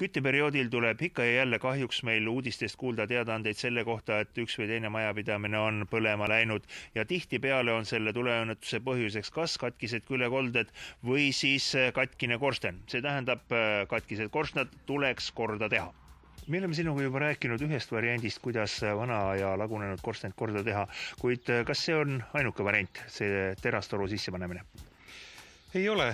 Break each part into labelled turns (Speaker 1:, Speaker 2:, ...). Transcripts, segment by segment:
Speaker 1: Kütteperioodil tuleb ikka ja jälle kahjuks meil uudistest kuulda teadaandeid selle kohta, et üks või teine majapidamine on põlema läinud ja tihtipeale on selle tuleõnnetuse põhjuseks kas katkised külekolded või siis katkine korsten. See tähendab, katkised korstnad tuleks korda teha. Me oleme sinuga juba rääkinud ühest variandist, kuidas vana ja lagunenud korstend korda teha, kuid kas see on ainuke variant, see terastoru sissepanemine?
Speaker 2: Ei ole.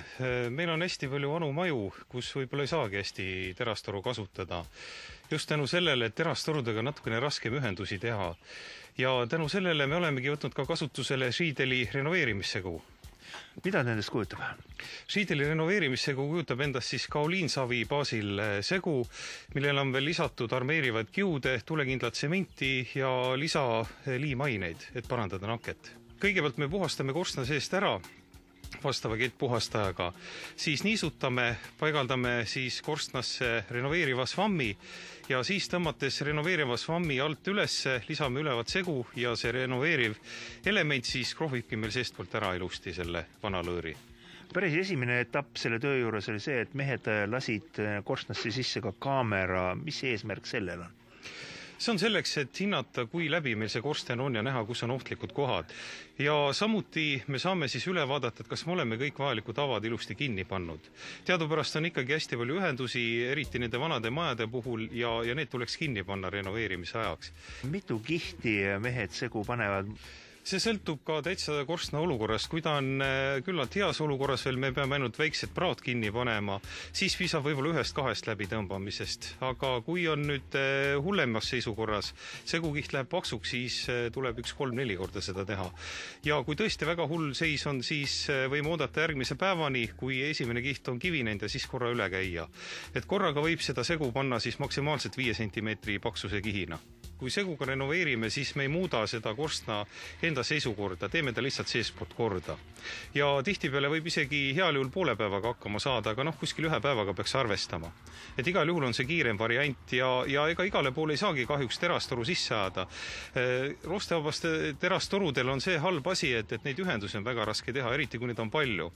Speaker 2: Meil on hästi palju vanu maju, kus võib-olla ei saagi hästi terastoru kasutada. Just tänu sellele, et terastorudega natukene raskem ühendusi teha. Ja tänu sellele me olemegi võtnud ka kasutusele Schiedeli renoveerimissegu.
Speaker 1: Mida nendest kujutab?
Speaker 2: Schiedeli renoveerimissegu kujutab endast siis kaoliinsavi baasil segu, millel on veel lisatud armeerivad kiude, tulekindlat tsementi ja lisaliimaineid, et parandada naket. Kõigepealt me puhastame korstna seest ära vastava kettpuhastajaga, siis niisutame, paigaldame siis korstnasse renoveeriva svammi ja siis tõmmates renoveeriva svammi alt ülesse, lisame ülevat segu ja see renoveeriv element siis krohvibki meil seestpoolt ära ilusti selle vana lõõri.
Speaker 1: Päris esimene etapp selle töö juures oli see, et mehed lasid korstnasse sisse ka kaamera. Mis eesmärk sellel on?
Speaker 2: See on selleks, et hinnata, kui läbi meil see korsten on ja näha, kus on ohtlikud kohad. Ja samuti me saame siis üle vaadata, et kas me oleme kõik vajalikud avad ilusti kinni pannud. Teadupärast on ikkagi hästi palju ühendusi, eriti nende vanade majade puhul ja need tuleks kinni panna renoveerimise ajaks.
Speaker 1: Mitu kihti mehed segu panevad?
Speaker 2: See sõltub ka täitsa korstna olukorrast. Kui ta on küllalt heas olukorras veel, me peame ainult väiksed praod kinni panema, siis piisab võib-olla 1-2 läbi tõmbamisest. Aga kui on nüüd hullemas seisukorras, segukiht läheb paksuks, siis tuleb 1-3-4 korda seda teha. Ja kui tõesti väga hull seis on, siis võime oodata järgmise päevani, kui esimene kiht on kivinenud ja siis korra üle käia. Et korraga võib seda segu panna siis maksimaalselt 5 cm paksuse kihina. Kui seguga renoveerime, siis me ei muuda seda korstna enda seisukorda, teeme ta lihtsalt seespoolt korda. Ja tihtipeale võib isegi heal juhul poole päevaga hakkama saada, aga kuskil 1 päevaga peaks arvestama. Et igal juhul on see kiirem variant ja ega igale poole ei saagi kahjuks terastoru sisse ajada. Roostevabast terastorudel on see halb asi, et neid ühendusi on väga raske teha, eriti kui neid on palju.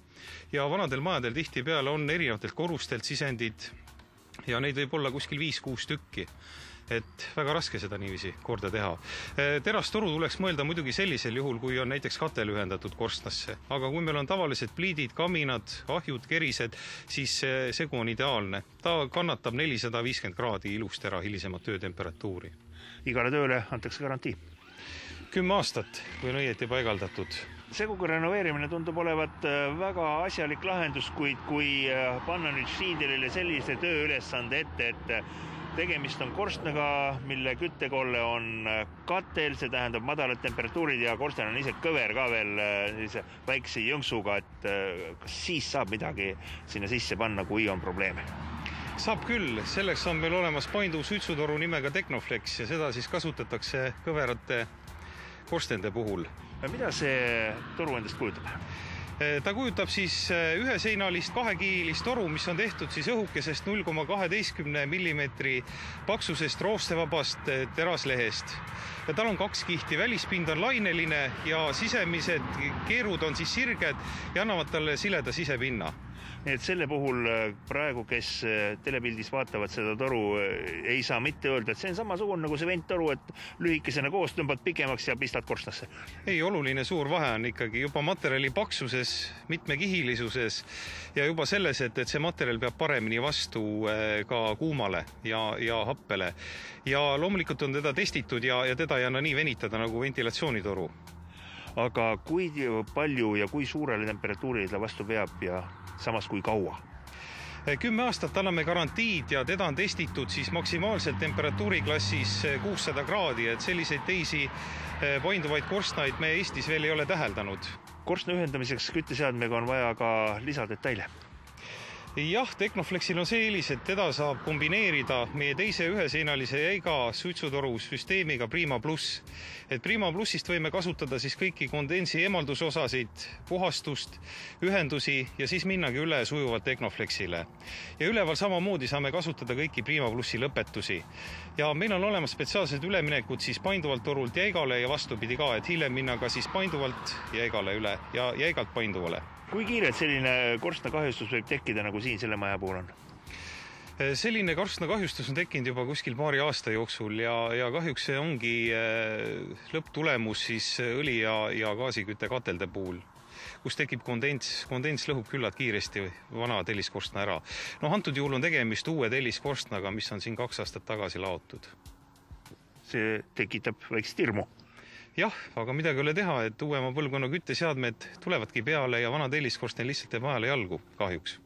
Speaker 2: Ja vanadel majadel tihtipeale on erinevatelt korrustelt sisendid ja neid võib olla kuskil 5-6 tükki. Et väga raske seda niiviisi korda teha. Terastoru tuleks mõelda muidugi sellisel juhul, kui on näiteks katel ühendatud korstnasse. Aga kui meil on tavalised pliidid, kaminad, ahjud, kerised, siis segu on ideaalne. Ta kannatab 450 kraadi ilust ära hilisemat töötemperatuuri.
Speaker 1: Igale tööle antakse garantii?
Speaker 2: 10 aastat, kui on õieti paigaldatud.
Speaker 1: Seguga renoveerimine tundub olevat väga asjalik lahendus, kuid kui panna nüüd Schiedelile sellise tööülesande ette, et tegemist on korstnaga, mille küttekolle on katel, see tähendab madalad temperatuurid ja korsten on ise kõver ka veel väikse jõnksuga, et kas siis saab midagi sinna sisse panna, kui on probleeme?
Speaker 2: Saab küll, selleks on meil olemas painduv suitsutoru nimega Tecnoflex ja seda siis kasutatakse kõverate korstende puhul.
Speaker 1: Mida see toru endast kujutab?
Speaker 2: Ta kujutab siis üheseinalist kahekiilist toru, mis on tehtud siis õhukesest 0,12 mm paksusest roostevabast teraslehest. Ja tal on 2 kihti, välispind on laineline ja sisemised keerud on siis sirged ja annavad talle sileda sisepinna.
Speaker 1: Nii et selle puhul praegu, kes telepildis vaatavad seda toru, ei saa mitte öelda, et see on samasugune nagu see venttoru, et lühikesena koos tõmbad pikemaks ja pistad korstnasse.
Speaker 2: Ei, oluline suur vahe on ikkagi juba materjali paksuses, mitmekihilisuses ja juba selles, et see materjal peab paremini vastu ka kuumale ja happele. Ja loomulikult on teda testitud ja teda ei anna nii venitada nagu ventilatsioonitoru.
Speaker 1: Aga kui palju ja kui suurele temperatuurile ta vastu peab ja samas kui kaua?
Speaker 2: 10 aastat anname garantiid ja teda on testitud siis maksimaalselt temperatuuriklassis 600 kraadi, et selliseid teisi painduvaid korstnaid me Eestis veel ei ole täheldanud.
Speaker 1: Korstna ühendamiseks kütteseadmega on vaja ka lisadetaile.
Speaker 2: Jah, Tecnoflexil on see eelis, et teda saab kombineerida meie teise üheseinalise jäiga suitsutoru süsteemiga Prima Plus. Et Prima Plussist võime kasutada siis kõiki kondensi emaldusosasid, puhastust, ühendusi ja siis minnagi üle sujuvalt Tecnoflexile. Ja üleval samamoodi saame kasutada kõiki Prima Plussi lõpetusi. Ja meil on olemas spetsiaalsed üleminekud siis painduvalt torult jäigale ja vastupidi ka, et hiljem minna ka siis painduvalt jäigale üle ja jäigalt painduvale.
Speaker 1: Kui kiirelt selline korstna kahjustus võib tekkida, nagu siin selle maja puhul on?
Speaker 2: Selline karstnakahjustus on tekkinud juba kuskil paari aasta jooksul ja kahjuks see ongi lõpptulemus siis õli ja gaasikütte katelde puhul, kus tekib kondents. Kondents lõhub küllalt kiiresti vana telliskorstna ära. Antud juhul on tegemist uue telliskorstnaga, mis on siin 2 aastat tagasi laotud.
Speaker 1: See tekitab väikest hirmu.
Speaker 2: Jah, aga midagi ei ole teha, et uuema põlvkonna kütteseadmed tulevadki peale ja vana telliskorsten lihtsalt jääb ajale jalgu kahjuks.